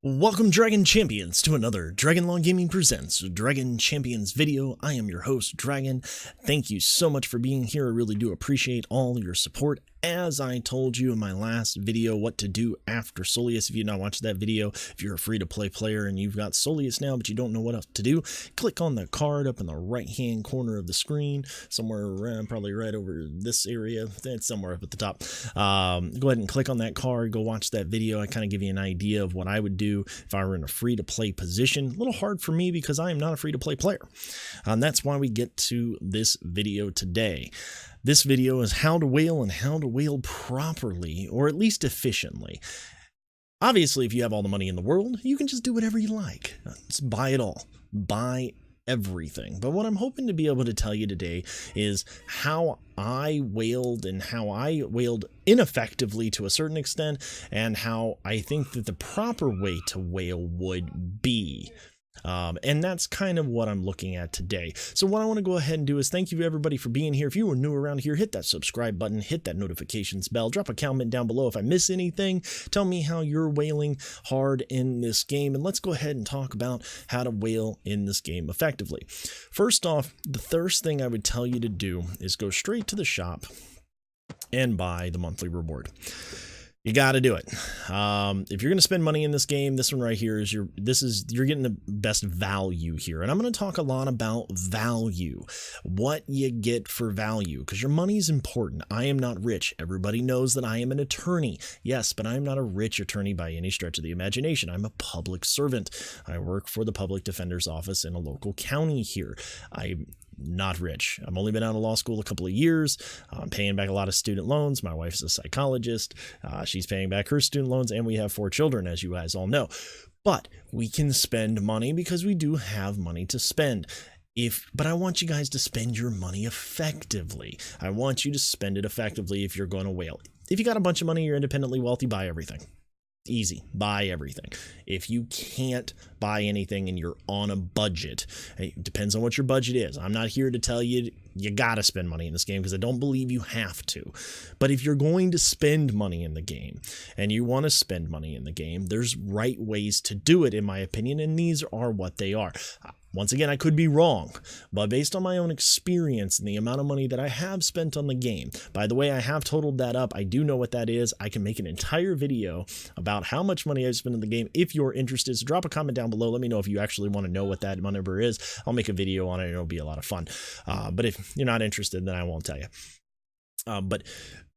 Welcome, Dragon Champions, to another Dragonlaw Gaming Presents Dragon Champions video. I am your host, Dragon. Thank you so much for being here. I really do appreciate all your support. As I told you in my last video what to do after Soleus, if you've not watched that video, if you're a free-to-play player and you've got Soleus now but you don't know what else to do, click on the card up in the right-hand corner of the screen, somewhere around, probably right over this area. It's somewhere up at the top. Go ahead and click on that card, go watch that video. I kind of give you an idea of what I would do if I were in a free-to-play position. A little hard for me because I am not a free-to-play player. That's why we get to this video today. This video is how to whale and how to whale properly, or at least efficiently. Obviously, if you have all the money in the world, you can just do whatever you like. Just buy it all. Buy everything. But what I'm hoping to be able to tell you today is how I whaled and how I whaled ineffectively to a certain extent, and how I think that the proper way to whale would be. And that's kind of what I'm looking at today. So what I want to go ahead and do is thank you everybody for being here. If you are new around here, hit that subscribe button, hit that notifications bell, drop a comment down below if I miss anything. Tell me how you're whaling hard in this game, and let's go ahead and talk about how to whale in this game effectively. First off, the first thing I would tell you to do is go straight to the shop and buy the monthly reward. You got to do it. If you're going to spend money in this game, this one right here is you're getting the best value here. And I'm going to talk a lot about value, what you get for value, because your money is important. I am not rich. Everybody knows that I am an attorney. Yes, but I'm not a rich attorney by any stretch of the imagination. I'm a public servant. I work for the public defender's office in a local county here. I'm not rich. I've only been out of law school a couple of years. I'm paying back a lot of student loans. My wife's a psychologist. She's paying back her student loans, and we have 4 children, as you guys all know. But we can spend money because we do have money to spend. But I want you guys to spend your money effectively. I want you to spend it effectively if you're going to whale. If you got a bunch of money, you're independently wealthy, buy everything. Easy. Buy everything. If you can't buy anything and you're on a budget, it depends on what your budget is. I'm not here to tell you you gotta spend money in this game, because I don't believe you have to. But if you're going to spend money in the game and you want to spend money in the game, there's right ways to do it, in my opinion, and these are what they are. Once again, I could be wrong, but based on my own experience and the amount of money that I have spent on the game, by the way, I have totaled that up. I do know what that is. I can make an entire video about how much money I've spent on the game if you're interested. So drop a comment down below. Let me know if you actually want to know what that number is. I'll make a video on it. It'll be a lot of fun. But if you're not interested, then I won't tell you. But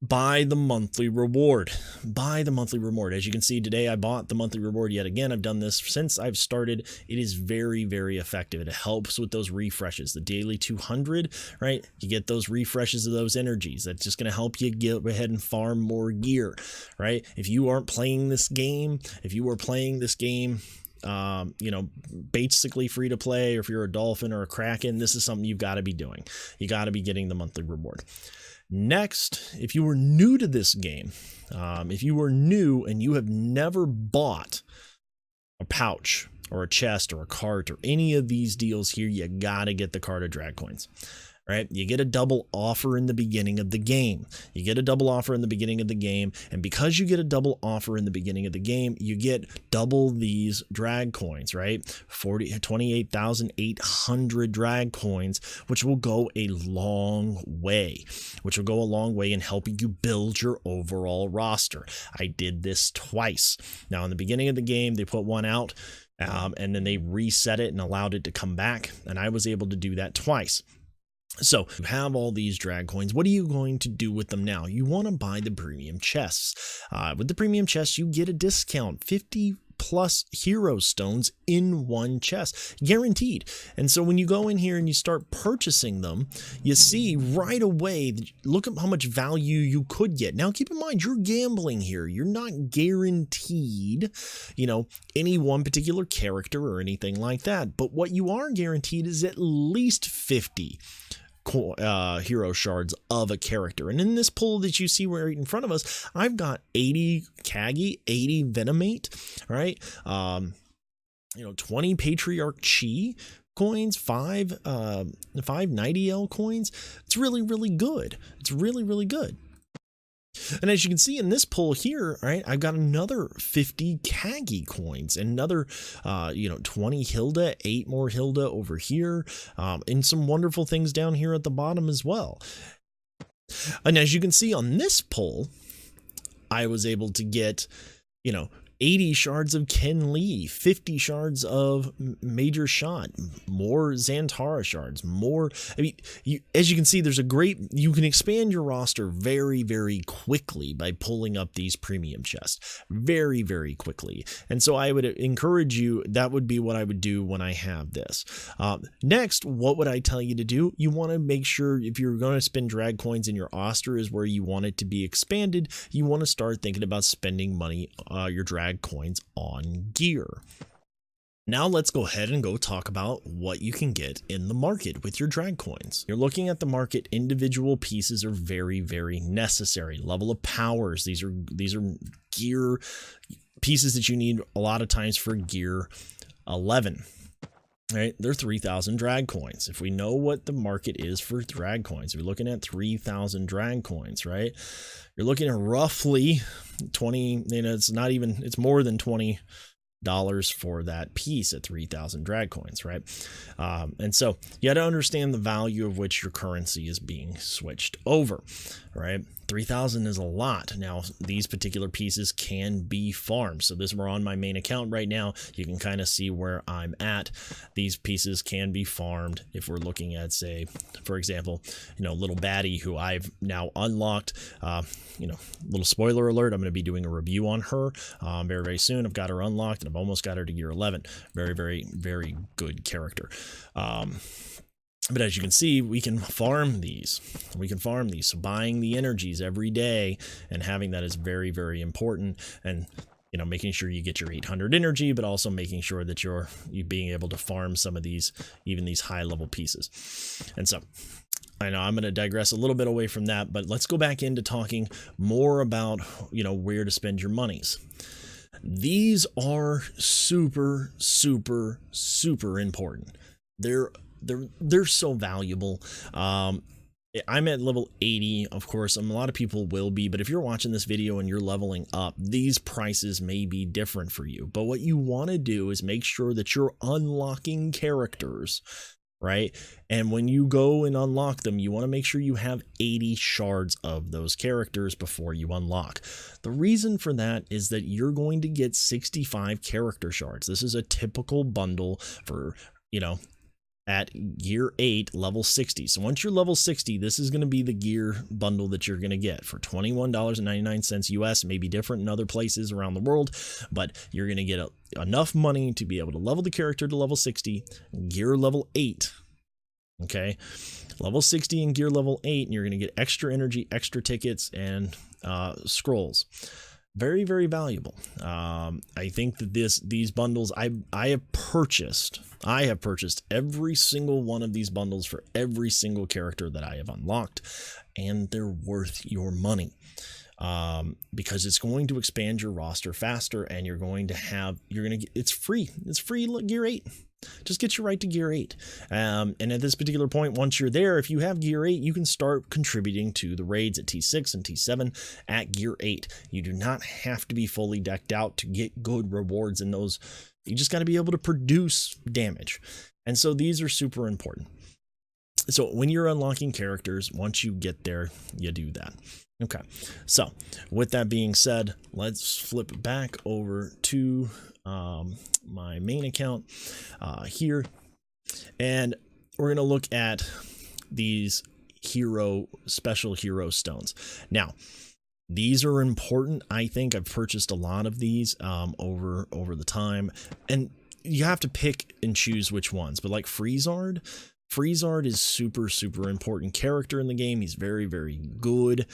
buy the monthly reward. Buy the monthly reward. As you can see today, I bought the monthly reward yet again. I've done this since I've started. It is very, very effective. It helps with those refreshes. The daily 200, right? You get those refreshes of those energies. That's just going to help you get ahead and farm more gear, right? If you aren't playing this game, you know, basically free to play, or if you're a dolphin or a kraken, this is something you've got to be doing. You got to be getting the monthly reward. Next, if you were new to this game, if you were new and you have never bought a pouch or a chest or a cart or any of these deals here, you got to get the card of drag coins. Right? You get a double offer in the beginning of the game. You get a double offer in the beginning of the game, and because you get a double offer in the beginning of the game, you get double these drag coins, right? 28,800 drag coins, which will go a long way, in helping you build your overall roster. I did this twice. Now, in the beginning of the game, they put one out, and then they reset it and allowed it to come back, and I was able to do that twice. So you have all these drag coins. What are you going to do with them now? You want to buy the premium chests. With the premium chests, you get a discount, 50 plus hero stones in one chest, guaranteed. And so when you go in here and you start purchasing them, you see right away, look at how much value you could get. Now, keep in mind, you're gambling here. You're not guaranteed, you know, any one particular character or anything like that. But what you are guaranteed is at least 50 hero shards of a character. And in this pool that you see right in front of us, I've got 80 Kagi, 80 Venomate, right? 20 Patriarch Chi coins, 5 Nightingale coins. It's really, really good. It's really, really good. And as you can see in this pull here, right, I've got another 50 Kagi coins, another, 20 Hilda, 8 more Hilda over here, and some wonderful things down here at the bottom as well. And as you can see on this pull, I was able to get, 80 shards of Ken Lee, 50 shards of Major Shot, more Xantara shards, more. I mean, as you can see, you can expand your roster very, very quickly by pulling up these premium chests very, very quickly. And so I would encourage you, that would be what I would do when I have this. Next, what would I tell you to do? You want to make sure if you're going to spend drag coins in your roster is where you want it to be expanded. You want to start thinking about spending money, your drag coins on gear. Now let's go ahead and go talk about what you can get in the market with your drag coins. You're looking at the market. Individual pieces are very, very necessary. Level of powers. These are gear pieces that you need a lot of times for gear 11. Right, they're 3,000 drag coins. If we know what the market is for drag coins, we're looking at 3,000 drag coins, right? You're looking at roughly 20, it's more than $20 for that piece at 3,000 drag coins, right? And so you got to understand the value of which your currency is being switched over, right? 3,000 is a lot. Now, these particular pieces can be farmed. So we're on my main account right now. You can kind of see where I'm at. These pieces can be farmed if we're looking at, say, for example, Little Baddie, who I've now unlocked. Little spoiler alert, I'm going to be doing a review on her very, very soon. I've got her unlocked, and I've almost got her to gear 11. Very, very, very good character. But as you can see, we can farm these. So buying the energies every day and having that is very, very important. And, making sure you get your 800 energy, but also making sure that you're being able to farm some of these, even these high level pieces. And so I know I'm going to digress a little bit away from that, but let's go back into talking more about, where to spend your monies. These are super, super, super important. They're so valuable. I'm at level 80, of course. A lot of people will be, but if you're watching this video and you're leveling up, these prices may be different for you. But what you want to do is make sure that you're unlocking characters, right? And when you go and unlock them, you want to make sure you have 80 shards of those characters before you unlock. The reason for that is that you're going to get 65 character shards. This is a typical bundle for, at gear 8, level 60. So once you're level 60, this is going to be the gear bundle that you're going to get for $21.99 US. It may be different in other places around the world, but you're going to get enough money to be able to level the character to level 60, gear level 8. Okay, level 60 and gear level 8, and you're going to get extra energy, extra tickets, and scrolls. Very, very valuable. I think that these bundles, I have purchased every single one of these bundles for every single character that I have unlocked, and they're worth your money. Because it's going to expand your roster faster, and it's free. It's free gear 8. Just get you right to gear 8. And at this particular point, once you're there, if you have gear 8, you can start contributing to the raids at T6 and T7 at gear 8. You do not have to be fully decked out to get good rewards in those. You just got to be able to produce damage. And so these are super important. So when you're unlocking characters, once you get there, you do that. Okay, so with that being said, let's flip back over to my main account here, and we're going to look at these special hero stones. Now, these are important. I think I've purchased a lot of these over the time, and you have to pick and choose which ones, but like Freezard is super, super important character in the game. He's very, very good.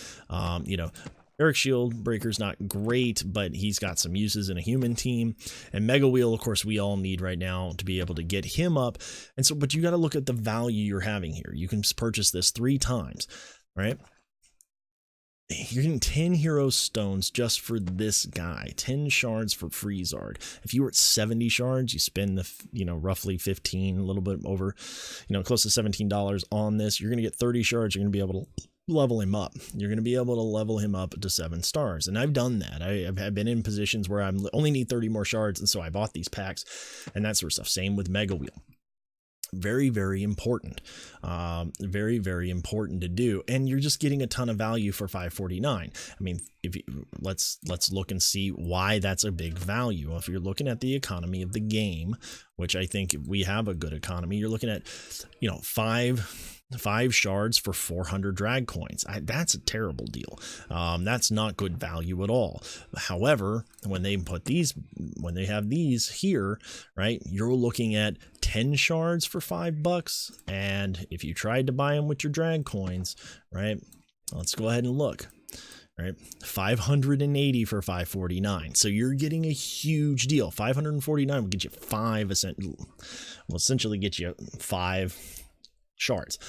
Eric Shieldbreaker's not great, but he's got some uses in a human team. And Mega Wheel, of course, we all need right now to be able to get him up. And so, but you got to look at the value you're having here. You can purchase this 3 times, right? You're getting 10 hero stones just for this guy, 10 shards for Freezard. If you were at 70 shards, you spend roughly 15, a little bit over, close to $17 on this. You're going to get 30 shards. You're going to be able to level him up. You're going to be able to level him up to 7 stars. And I've done that. I've been in positions where I only need 30 more shards. And so I bought these packs and that sort of stuff. Same with Mega Wheel. Very, very important. Very, very important to do. And you're just getting a ton of value for $5.49. I mean, let's look and see why that's a big value. If you're looking at the economy of the game, which I think we have a good economy, you're looking at, five shards for 400 drag coins. That's a terrible deal. That's not good value at all. However, when they have these here, right, you're looking at 10 shards for $5. And if you tried to buy them with your drag coins, right, let's go ahead and look. Right, 580 for $5.49. So you're getting a huge deal. 549 will get you essentially get you 5 shards.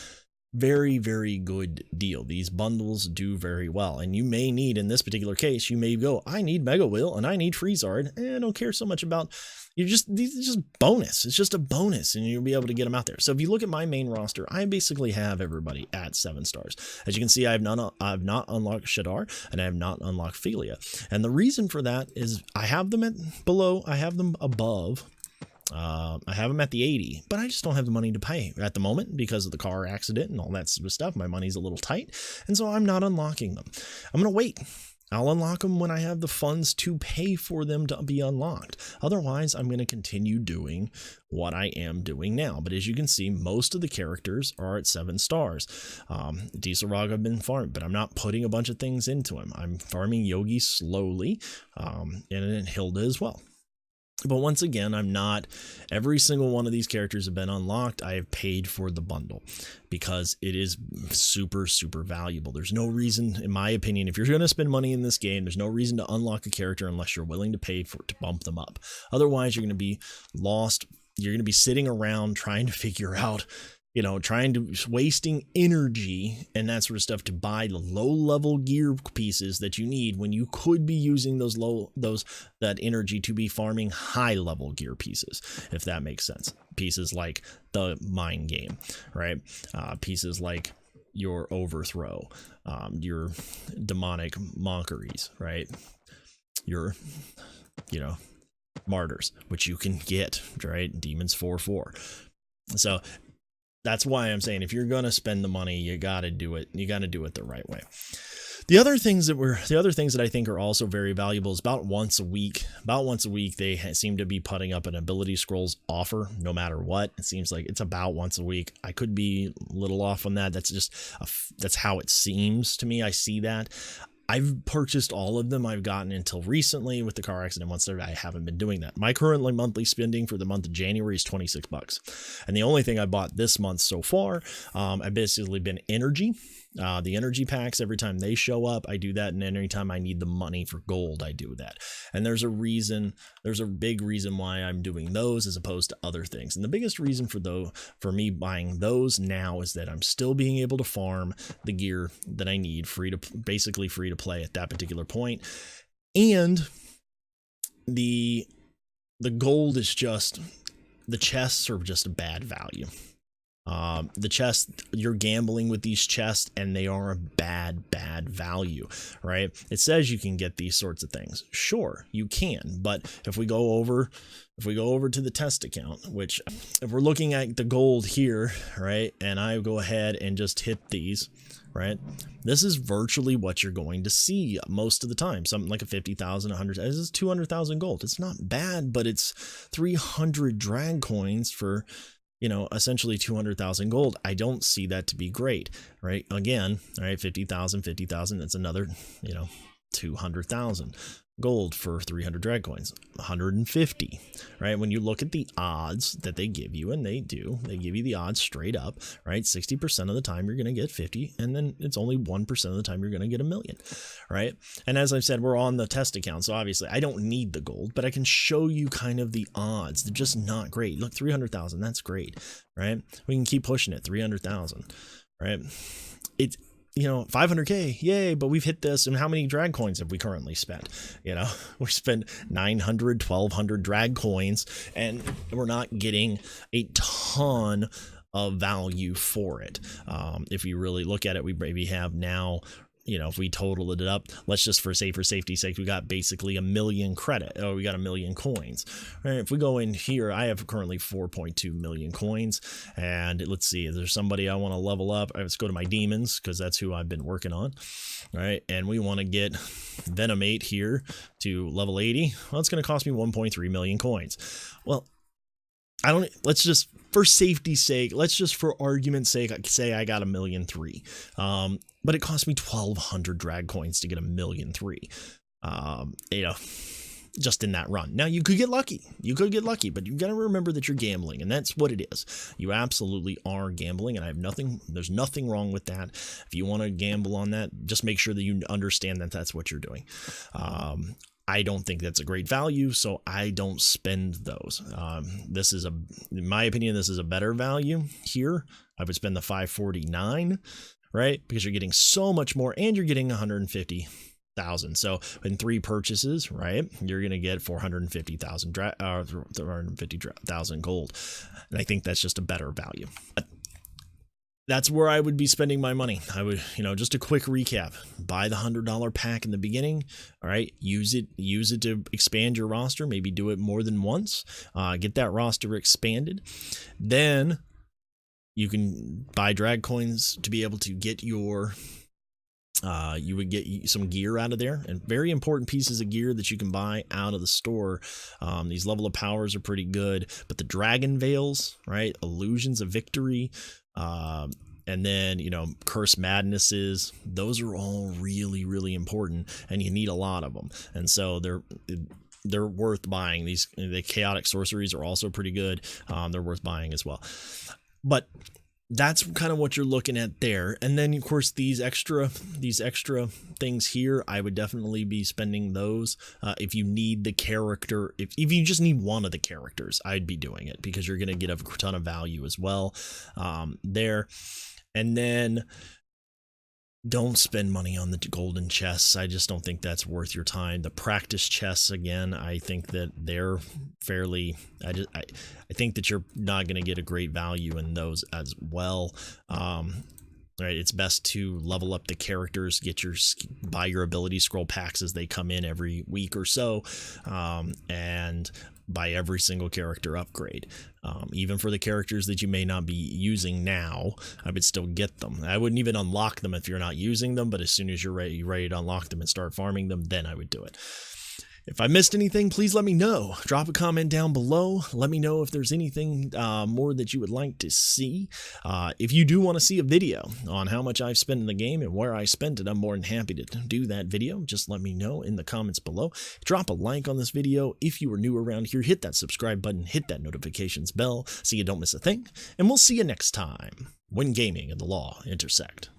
Very, very good deal. These bundles do very well. And you may need, in this particular case, you may go, I need Mega Wheel and I need Freezard. And I don't care so much about, these are just bonus. It's just a bonus and you'll be able to get them out there. So if you look at my main roster, I basically have everybody at 7 stars. As you can see, I've not unlocked Shadar and I have not unlocked Philia. And the reason for that is I have them below, I have them above. I have them at the 80, but I just don't have the money to pay at the moment because of the car accident and all that sort of stuff. My money's a little tight, and so I'm not unlocking them. I'm going to wait. I'll unlock them when I have the funds to pay for them to be unlocked. Otherwise, I'm going to continue doing what I am doing now. But as you can see, most of the characters are at 7 stars. Diesel Rog I've been farming, but I'm not putting a bunch of things into him. I'm farming Yogi slowly, and Hilda as well. But once again, I'm not, every single one of these characters have been unlocked. I have paid for the bundle because it is super, super valuable. There's no reason, in my opinion, if you're going to spend money in this game, there's no reason to unlock a character unless you're willing to pay for it to bump them up. Otherwise, you're going to be lost. You're going to be sitting around trying to figure out, wasting energy and that sort of stuff to buy the low level gear pieces that you need when you could be using that energy to be farming high level gear pieces, if that makes sense. Pieces like the Mind Game, right? Pieces like your Overthrow, your Demonic Monkeries, right? Your, Martyrs, which you can get, right? Demons 4/4. So that's why I'm saying if you're going to spend the money, you got to do it. You got to do it the right way. The other things that I think are also very valuable is about once a week they seem to be putting up an ability scrolls offer no matter what. It seems like it's about once a week. I could be a little off on that. That's how it seems to me. I see that. I've purchased all of them I've gotten until recently with the car accident. Once I haven't been doing that. My currently monthly spending for the month of January is $26. And the only thing I bought this month so far, I've basically been energy. The energy packs, every time they show up, I do that. And then anytime I need the money for gold, I do that. And there's a big reason why I'm doing those as opposed to other things. And the biggest reason for me buying those now is that I'm still being able to farm the gear that I need basically free to play at that particular point. And the gold is just, the chests are just a bad value. The chest, you're gambling with these chests and they are a bad value, right? It says you can get these sorts of things. Sure, you can. But if we go over to the test account, which if we're looking at the gold here, right? And I go ahead and just hit these, right? This is virtually what you're going to see most of the time. Something like a 50,000, 100, this is 200,000 gold. It's not bad, but it's 300 drag coins for, essentially 200,000 gold. I don't see that to be great, right? Again, all right, 50,000, that's another, 200,000 gold for 300 drag coins, 150, right? When you look at the odds that they give you, and they give you the odds straight up, right? 60% of the time you're going to get 50, and then it's only 1% of the time you're going to get 1,000,000, right? And as I've said, we're on the test account, so obviously I don't need the gold, but I can show you kind of the odds. They're just not great. Look, 300,000, that's great, right? We can keep pushing it, 300,000, right? It's 500K, yay, but we've hit this. And how many drag coins have we currently spent? We spent 900, 1,200 drag coins, and we're not getting a ton of value for it. If you really look at it, we maybe have now, you know, if we total it up, let's just for safety's sake, we got basically 1 million credit, or we got 1 million coins. Right, if we go in here, I have currently 4.2 million coins, and let's see, is there somebody I want to level up? Let's go to my demons, because that's who I've been working on. All right, and we want to get Venomate here to level 80. Well, it's going to cost me 1.3 million coins. Well, let's just, for safety's sake, let's just for argument's sake, say I got 1.3 million. But it cost me 1,200 drag coins to get 1.3 million. You know, just in that run. Now you could get lucky. But you got to remember that you're gambling, and that's what it is. You absolutely are gambling, and there's nothing wrong with that. If you want to gamble on that, just make sure that you understand that that's what you're doing. I don't think that's a great value, so I don't spend those. In my opinion, this is a better value here. I would spend the 549, right? Because you're getting so much more, and you're getting 150,000. So in 3 purchases, right, you're going to get 450,000 gold. And I think that's just a better value. That's where I would be spending my money. I would, you know, just a quick recap: buy the $100 pack in the beginning. All right, use it to expand your roster. Maybe do it more than once. Get that roster expanded. Then you can buy drag coins to be able to get your. You would get some gear out of there, and very important pieces of gear that you can buy out of the store. These level of powers are pretty good, but the dragon veils, right? Illusions of victory. And then, you know, curse madnesses, those are all really, really important, and you need a lot of them. And so they're worth buying. The chaotic sorceries are also pretty good. They're worth buying as well. But that's kind of what you're looking at there. And then, of course, these extra things here, I would definitely be spending those. If you need the character, if you just need one of the characters, I'd be doing it, because you're going to get a ton of value as well there. And then don't spend money on the golden chests. I just don't think that's worth your time. The practice chests, again, I think that they're fairly, I think that you're not going to get a great value in those as well. Right, it's best to level up the characters, buy your ability scroll packs as they come in every week or so, and buy every single character upgrade. Even for the characters that you may not be using now, I would still get them. I wouldn't even unlock them if you're not using them, but as soon as you're ready to unlock them and start farming them, then I would do it. If I missed anything, please let me know. Drop a comment down below. Let me know if there's anything more that you would like to see. If you do want to see a video on how much I've spent in the game and where I spent it, I'm more than happy to do that video. Just let me know in the comments below. Drop a like on this video. If you are new around here, hit that subscribe button, hit that notifications bell so you don't miss a thing. And we'll see you next time when gaming and the law intersect.